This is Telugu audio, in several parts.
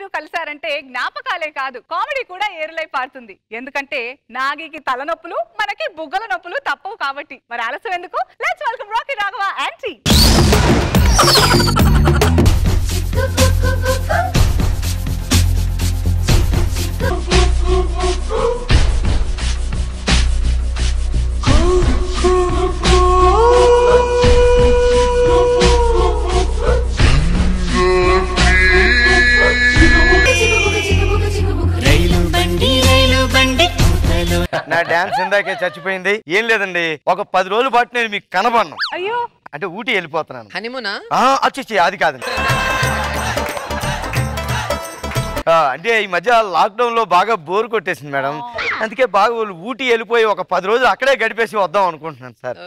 నాగమయు కలిసారంటే జ్ఞాపకాలే కాదు కామెడీ కూడా ఏరులై పారుతుంది. ఎందుకంటే నాగికి తలనొప్పులు మనకి బుగ్గల నొప్పులు తప్పవు కాబట్టి. మరి ఆలస్యం ఎందుకు? Let's welcome Rocky Raghava aunty. నా డాన్స్ ఇందాకే చచ్చిపోయింది. ఏం లేదండి, ఒక 10 రోజుల పాటు నేను మీకు కనబడను. అయ్యో, అంటే ఊటీ వెళ్ళిపోతున్నాను. హనీమూనా? వచ్చి అది కాదండి. అంటే ఈ మధ్య లాక్డౌన్ లో బాగా బోర్ కొట్టేసింది మేడం. అందుకే బాగా ఊటీ వెళ్ళిపోయి ఒక 10 రోజులు అక్కడే గడిపేసి వద్దాం అనుకుంటున్నాను సార్.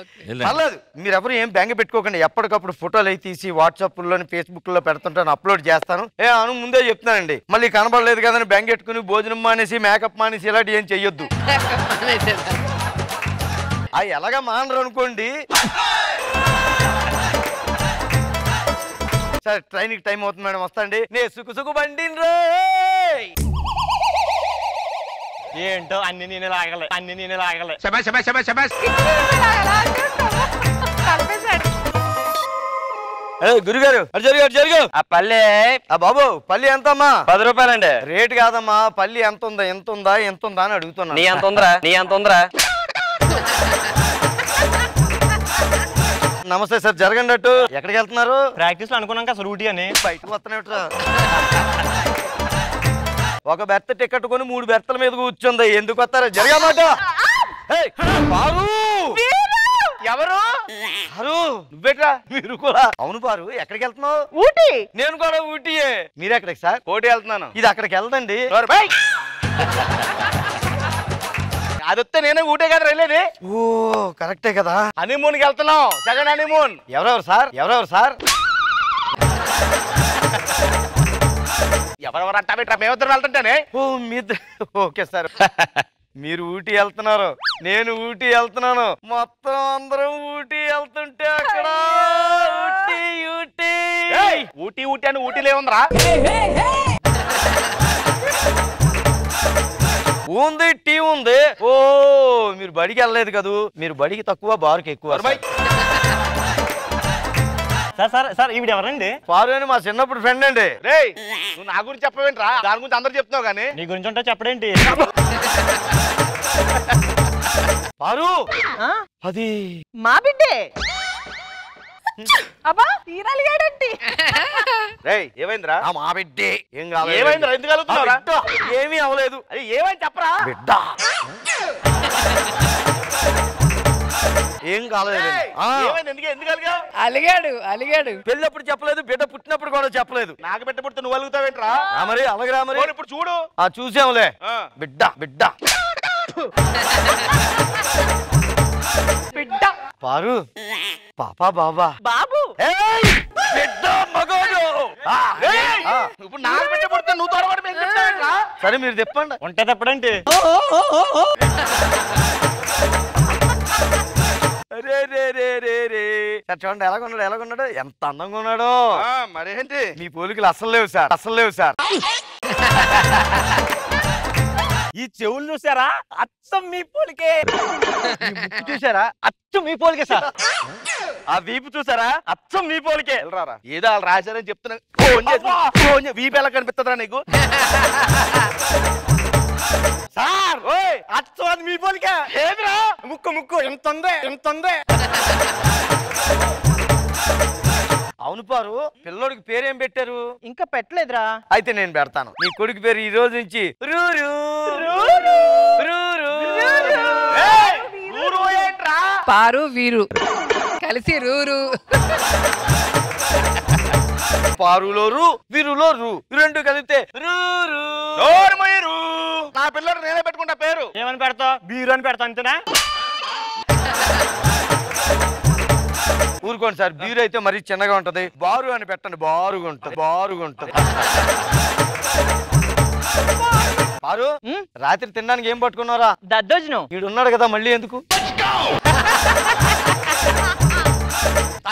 పర్లేదు, మీరు ఎవరు ఏం బెంగ పెట్టుకోకండి. ఎప్పటికప్పుడు ఫోటోలు అయి తీసి వాట్సాప్ లోని ఫేస్బుక్ లో పెడుతుంటాను, అప్లోడ్ చేస్తాను. అను ముందే చెప్తానండి, మళ్ళీ కనబడలేదు కదని బెంగ పెట్టుకుని భోజనం మానేసి మేకప్ మానేసి ఇలాంటి ఏం చెయ్యొద్దు. అవి ఎలాగా మానరు అనుకోండి. సార్ ట్రైన్కి టైం అవుతుంది మేడం, వస్తాండి. నే సుకు బండి ఏంటో అన్ని నేనే లాగలే. గురుగారు జరుగు. ఆ పల్లె బాబు పల్లి ఎంతమ్మా? 10 రూపాయలండి. రేటు కాదమ్మా, పల్లి ఎంత ఉందా అని అడుగుతున్నా. నీ అంత ఉందరా? నమస్తే సార్, జరగండి. అటు ఎక్కడికి వెళ్తున్నారు? ప్రాక్టీస్ లో అనుకున్నాక అసలు ఊటీ అని బయటకు వస్తున్నావుట్రా. ఒక బెర్త టికెట్ కొని 3 బెర్తల మీద కూర్చుంది. ఎందుకు వస్తారా? జరగమాట. ఎవరు? నువ్వేట్రా? మీరు కూడా? అవును పారు, ఎక్కడికి వెళ్తున్నావు? ఊటీ. నేను కూడా ఊటీయే. మీరు ఎక్కడికి సార్? కోటి వెళ్తున్నాను. ఇది అక్కడికి వెళ్దండి. అది వస్తే నేనే ఊటే కదా వెళ్ళేది. ఓ కరెక్టే కదా. హనీమూన్ కి వెళ్తున్నాం, సెకండ్ హనీమూన్. ఎవరెవరు సార్? ఎవరెవరు అంటా మేమిద్దరు వెళ్తుంటేనే. ఓ ఓకే సార్. మీరు ఊటీ వెళ్తున్నారు, నేను ఊటీ వెళ్తున్నాను. మొత్తం అందరం ఊటీ వెళ్తుంటే అక్కడ ఊటీ అని ఊటీలో ఉందిరా. ఉంది టీ ఉంది. ఓ మీరు బడికి వెళ్ళలేదు కదూ. మీరు బడికి తక్కువ, బారుకి ఎక్కువ. సార్ ఈవిడ ఎవరండి? పారు అని మా చిన్నప్పుడు ఫ్రెండ్ అండి. రే నువ్వు నా గురించి చెప్పవేంట్రా? దాని గురించి అందరు చెప్తున్నావు కానీ నీ గురించి ఉంటే చెప్పడేంటి? పారు అది మా బిడ్డే. అబ్బా తీరాలిగాడండి. ఏమైందిరా? మా బిడ్డే. ఏం కావాలి? ఏమైందిరా? ఎందుకు కలుగుతున్నావురా? ఏమీ అవలేదు. అది ఏమైంది చెప్పరా? బిడ్డ ఏం కాలేదు. అలిగాడు. పెళ్ళప్పుడు చెప్పలేదు, బిడ్డ పుట్టినప్పుడు కూడా చెప్పలేదు. నాకు బిడ్డ పుట్టిన నువ్వు అలుగుతావేంట్రా? మరి అలాగరా? మరి ఇప్పుడు చూడు. చూసాంలే. బిడ్డ పారు పాపా బాబు. బిడ్డ మగోడు. ఇప్పుడు నాకు బిడ్డ పుడితే నువ్వు తోడవాడు. సరే మీరు చెప్పండి. ఉంటే తప్పడంటే సార్ చూడండి ఎలాగున్నాడు, ఎంత అందంగా ఉన్నాడో. మరేంటి మీ పోలికలు అస్సలు లేవు సార్. ఈ చెవులు చూసారా? అచ్చం మీ పోలికే. చూసారా? అచ్చం మీ పోలికే సార్. ఆ వీపు చూసారా? అచ్చం మీ పోలికే. వెళ్ళరారా, ఏదో వాళ్ళు రాశారని చెప్తున్నా. వీపు ఎలా కనిపిస్తుందిరా నీకు? సార్ అచ్చం అది మీ పోలికే. ఏదిరా? ముక్కు ఎంత ఉంది. అవును పారు, పిల్లోడికి పేరేం పెట్టారు? ఇంకా పెట్టలేదురా. అయితే నేను పెడతాను. నీ కొడుకు పేరు ఈ రోజు నుంచి పారు వీరు కలిసి రూరు. పారులో వీరులో రెండు కలిపితే నా పిల్లడు నేనే పెట్టుకుంటా పేరు. ఏమని పెడతావు? బీరు అని పెడతా అంతేనా? ఊరుకోండి సార్, బీరు అయితే మరీ చిన్నగా ఉంటది. బారు అని పెట్టండి, బారుగా ఉంటది. బారు రాత్రి తినడానికి ఏం పట్టుకున్నారా? దద్దోజనం. వీడున్నాడు కదా, మళ్ళీ ఎందుకు?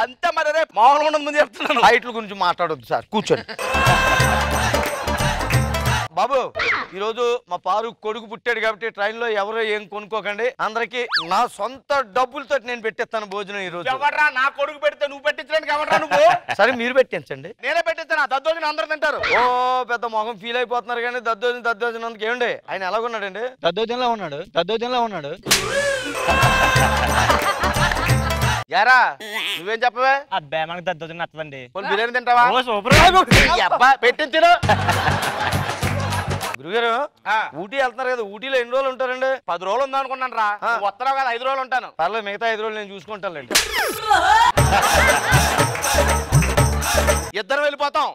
అంతే మరి. రేపు మామూలుగా ఉండదు ముందు చెప్తున్నాను. హైట్ల గురించి మాట్లాడొద్దు సార్, కూర్చోండి. బాబు ఈ రోజు మా పారు కొడుకు పుట్టాడు కాబట్టి ట్రైన్ లో ఎవరో ఏం కొనుక్కోకండి, అందరికి నా సొంత డబ్బులతో నేను పెట్టేస్తాను భోజనం ఈ రోజు. ఎవడ్రా నా కొడుకు పెడితే నువ్వు పెట్టించడానికి ఎవడ్రా నువ్వు? సరే మీరు పెట్టించండి. నేనే పెట్టిస్తాను, దద్దోజనం అందరూ తింటారు. ఓ పెద్ద మొహం ఫీల్ అయిపోతున్నారు కానీ దద్దోజనందుకు ఏమండి ఆయన ఎలాగున్నాడండి? దద్దోజనంలో ఉన్నాడు. యారా నువ్వేం చెప్పవే? అబ్బే మనకు దద్దోజనం నచ్చదండి. బిర్యానీ తింటావా? పెట్టించి తిను. గురుగారు ఊటీ వెళ్తున్నారు కదా, ఊటీలో ఎన్ని రోజులు ఉంటారండి? 10 రోజులు ఉందా అనుకున్నాను రా. వస్తున్నావు కదా 5 రోజులు ఉంటాను. పర్లేదు, మిగతా 5 రోజులు నేను చూసుకుంటానులేండి. ఇద్దరు వెళ్ళిపోతాం.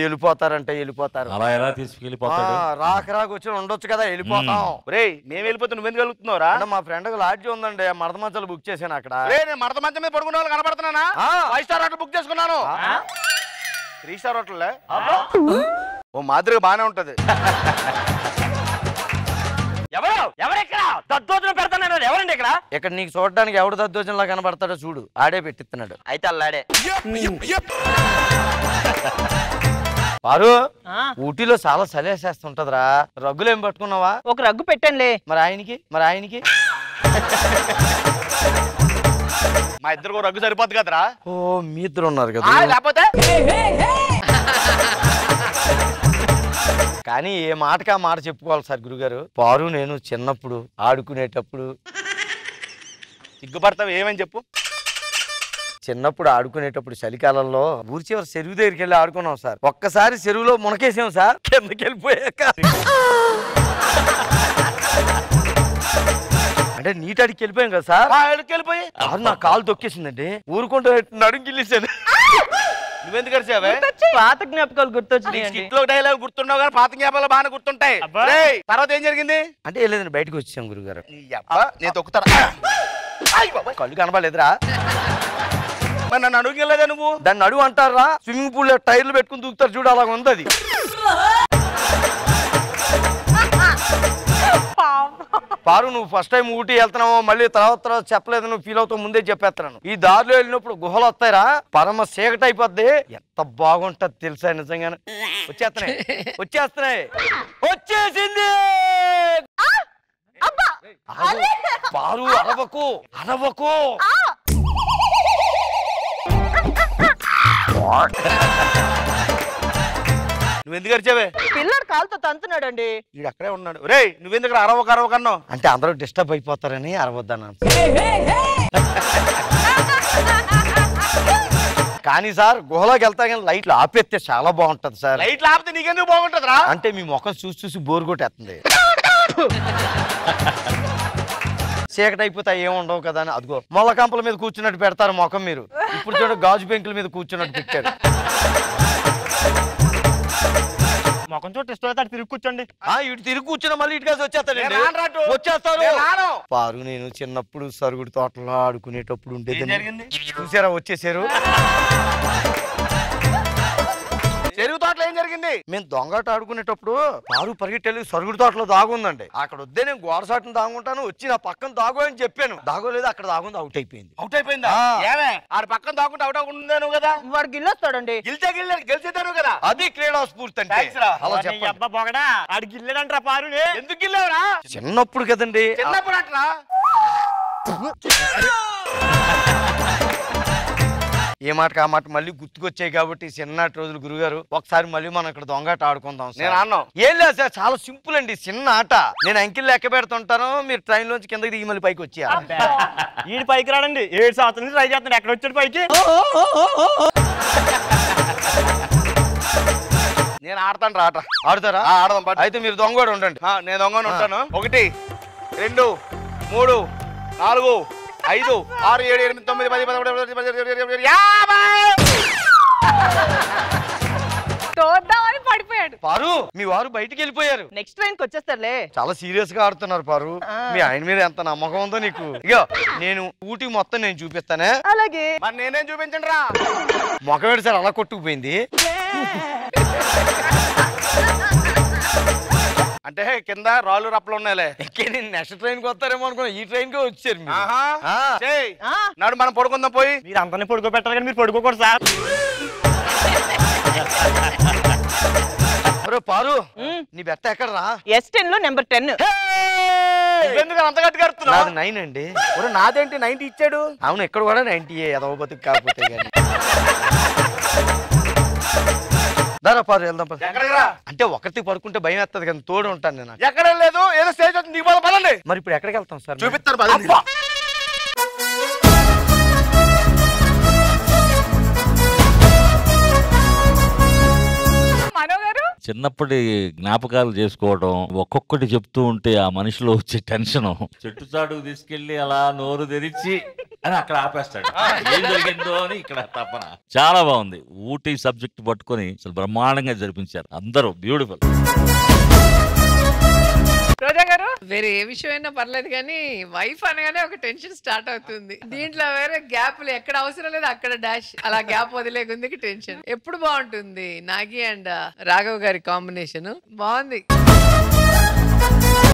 వెళ్ళిపోతారంటే వెళ్ళిపోతారు. అలా ఎలా తీసుకెళ్ళిపోతాడు? రాక వచ్చి ఉండొచ్చు కదా, వెళ్ళిపోతాం. రేయ్ మేము వెళ్ళిపోతే నువ్వెందుకు వెళ్తున్నావురా? మా ఫ్రెండ్ లాడ్జి ఉందండి, మడత మంచాలు బుక్ చేశాను అక్కడ. నేను మడత మంచం మీద పడుకున్న వాళ్ళు కనపడుతున్నానా? 5 స్టార్ హోటల్ బుక్ చేసుకున్నాను. 3 స్టార్ హోటల్ ఓ మాదిరిగా బానే ఉంటది. దద్దోజనం పెడతాను. ఎవరండి ఇక్కడ? ఇక్కడ నీకు చూడడానికి ఎవడు దద్దోజనంలా కనబడతాడో చూడు, ఆడే పెట్టిస్తున్నాడు. అయితే అల్లాడే. పారు ఊటీలో చాలా సలేసేస్తుంటదిరా, రగ్గులు ఏం పట్టుకున్నావా? ఒక రగ్గు పెట్టండి. మరి ఆయనకి మా ఇద్దరు రగ్గు సరిపోద్ది కదరా. ఓ మీ ఇద్దరు ఉన్నారు కదా. లేకపోతే కానీ ఏ మాటకి ఆ మాట చెప్పుకోవాలి సార్ గురుగారు. పారు నేను చిన్నప్పుడు ఆడుకునేటప్పుడు సిగ్గుపడతావు, ఏమని చెప్పు. చిన్నప్పుడు ఆడుకునేటప్పుడు చలికాలంలో ఊరి చివరి చెరువు దగ్గరికి వెళ్ళి ఆడుకున్నాం సార్. ఒక్కసారి చెరువులో మునకేసాం సార్, కిందకి వెళ్ళిపోయాక అంటే నీటి అడికి వెళ్ళిపోయాం కదా సార్. వెళ్ళిపోయి నా కాలు తొక్కేసిందండి, ఊరుకుంటూ నడుము గిల్లేసాను. నువ్వెందుకు కలిసావే? పాత జ్ఞాపకాలు గుర్తొచ్చింది. ఇంట్లో డైలాగ్ గుర్తుండవు కానీ పాత జ్ఞాపకాలు బాగా గుర్తుంటాయి. తర్వాత ఏం జరిగింది? అంటే లేదండి, బయటకు వచ్చాం గురుగారు. నేను తొక్కుతారా? కళ్ళు కనబడలేదురా. మరి నన్ను అడుగులేదా నువ్వు? దాన్ని అడుగు అంటారా? స్విమ్మింగ్ పూల్ లో టైర్లు పెట్టుకుని దూకుతారు చూడు, అలాగ ఉంది అది. పారు నువ్వు ఫస్ట్ టైం ఊటీ వెళ్తున్నావు, మళ్ళీ తర్వాత చెప్పలేదు, నువ్వు ఫీల్ అవుతావు, ముందే చెప్పేస్తున్నాను. ఈ దారిలో వెళ్ళినప్పుడు గుహలు వస్తాయిరా, పరమ చీకటి అయిపోద్ది, ఎంత బాగుంటది తెలుసా నిజంగానే. వచ్చేస్తున్నాయి వచ్చేసింది. పారు అరవకు. నువ్వెందుకు అరిచావే? పిల్లడు కాలుతో తంతున్నాడండి. వీడు అక్కడే ఉన్నాడు. రేయ్ నువ్వెందుకు అరవకన్నావు? అంటే అందరూ డిస్టర్బ్ అయిపోతారని అరవద్దన్నా. కానీ సార్ గుహలోకి వెళ్తా కానీ లైట్లు ఆపేస్తే చాలా బాగుంటది సార్. లైట్లు ఆపితే నీకెందుకు బాగుంటదిరా? అంటే మీ ముఖం చూసి బోర్ కొట్టేస్తుంది. చీకటి అయిపోతే ఏముండవు కదా అని. అదిగో మొల్ల కంపల మీద కూర్చున్నట్టు పెడతారు ముఖం మీరు. ఇప్పుడు చూడ గాజు బెంకుల మీద కూర్చున్నట్టు పెట్టారు. మొఖం చోటు ఇష్టం తిరిగి కూర్చోండి. ఇటు తిరిగి కూర్చున్నా మళ్ళీ ఇటుగా వచ్చేస్తారు. పారు నేను చిన్నప్పుడు సరుగుడు తోటలో ఆడుకునేటప్పుడు ఉండేది. చూసారా వచ్చేసారు. చెరువు తోటలో ఏం జరిగింది? మేము దొంగట ఆడుకునేటప్పుడు పారు పరిగెట్టెళ్ళి సరుగుడు తోటలో దాగుందండి. అక్కడ వద్దే నేను గోడసాటును దాగుంటాను, వచ్చి నా పక్కన దాగో అని చెప్పాను. దాగోలేదు, అక్కడ దాగుంది, అవుట్ అయిపోయింది. అవుట్ అయిపోయిందా? ఏమే ఆడ పక్కన దాక్కుంటే అవుట్ అవ్వకుండాను కదా. వాడు గిల్లొస్తాడండి. గెలిచేదాను కదా. అది క్రీడా స్ఫూర్తి అంటే. అలా చెప్పండి. అబ్బా బొగడా ఆడు గిల్లేదంటరా పారుని. ఎందుకు గిల్లేవరా? చిన్నప్పుడు కదండి. చిన్నప్పుడు అట్లా ఏ మాటకి ఆ మాట మళ్ళీ గుర్తుకొచ్చాయి కాబట్టి చిన్నటి రోజులు గురుగారు ఒకసారి మళ్ళీ మనం ఇక్కడ దొంగట ఆడుకుందాం. నేను అన్నాం ఏం లేదు సార్, చాలా సింపుల్ అండి, చిన్న ఆట. నేను అంకిల్ లెక్క పెడుతుంటాను, మీరు ట్రైన్ లోంచి కిందకి దిగి మళ్ళీ పైకి వచ్చేయాలి. ఈ పైకి రాడండి 7 సంవత్సరాల నుంచి ట్రై చేస్తున్నాడు, ఎక్కడ వచ్చాడు పైకి? నేను ఆడతాను రా. ఆడతారా? ఆడదాం. అయితే మీరు దొంగ ఉండండి. నేను దొంగ ఉంటాను. 1 2 3 4 5 6 7 8 9 10 11 తోద్దామని పడిపోయాడు. పారు మీ వారు బయటికి వెళ్ళిపోయారు. నెక్స్ట్ ట్రైన్ కి వచ్చేస్తారులే. చాలా సీరియస్ గా ఆడుతున్నారు పారు. మీ ఆయన మీద ఎంత నమ్మకం ఉందో నీకు. ఇగో నేను ఊటీ మొత్తం నేను చూపిస్తానే. అలాగే. మరి నేనేం చూపించండి రా. మొఖమేడు సార్ అలా కొట్టుకుపోయింది. అంటే కింద రాళ్ళు రప్పలు ఉన్నాయిలే. నేను నెక్స్ట్ ట్రైన్ కి వస్తారేమో అనుకున్నా, ఈ ట్రైన్ కి వచ్చారు. నాడు మనం పడుకుందాం పోయి. మీరు అందరినీ పడుకోబెట్టాలి కానీ మీరు పడుకోకూడదు సార్. ఒరే పారు నీ బెత్త ఎక్కడ రా? S10 లో నెంబర్ 10. ఎందుకు అంత గట్టిగా అరుస్తున్నావు? నాది 9 అండి. ఒరే నాదేంటి 90 ఇచ్చాడు? అవును ఇక్కడ కూడా 90 ఎదవ బతుకు కాకపోతే కానీ. దారా పారు వెళ్దాం పద. ఎక్కడికి రా? అంటే ఒకటి పడుకుంటే భయం వేస్తుంది కానీ తోడు ఉంటాను నేను. ఎక్కడ లేదు, ఏదో స్టేజ్ వచ్చింది, దిగిపోదాం పదండి. మరి ఇప్పుడు ఎక్కడికి వెళ్తాం సార్? చూపిస్తాను పదండి. చిన్నప్పటి జ్ఞాపకాలు చేసుకోవడం, ఒక్కొక్కటి చెప్తూ ఉంటే ఆ మనిషిలో వచ్చే టెన్షన్, చెట్టు చాటుకు తీసుకెళ్లి అలా నోరు తెరిచి అని అక్కడ ఆపేస్తాడు. ఏం జరిగిందో అని ఇక్కడ తపన. చాలా బాగుంది. ఊటీ సబ్జెక్ట్ పట్టుకొని అసలు బ్రహ్మాండంగా జరిపించారు అందరూ. బ్యూటిఫుల్. రోజా గారు వేరే ఏ విషయం అయినా పర్లేదు కానీ వైఫ్ అనగానే ఒక టెన్షన్ స్టార్ట్ అవుతుంది. దీంట్లో వేరే గ్యాప్లు ఎక్కడ అవసరం లేదు అక్కడ డాష్, అలా గ్యాప్ వదిలేకుందికి టెన్షన్. ఎప్పుడు బాగుంటుంది నాగి అండ్ రాఘవ్ గారి కాంబినేషన్. బాగుంది.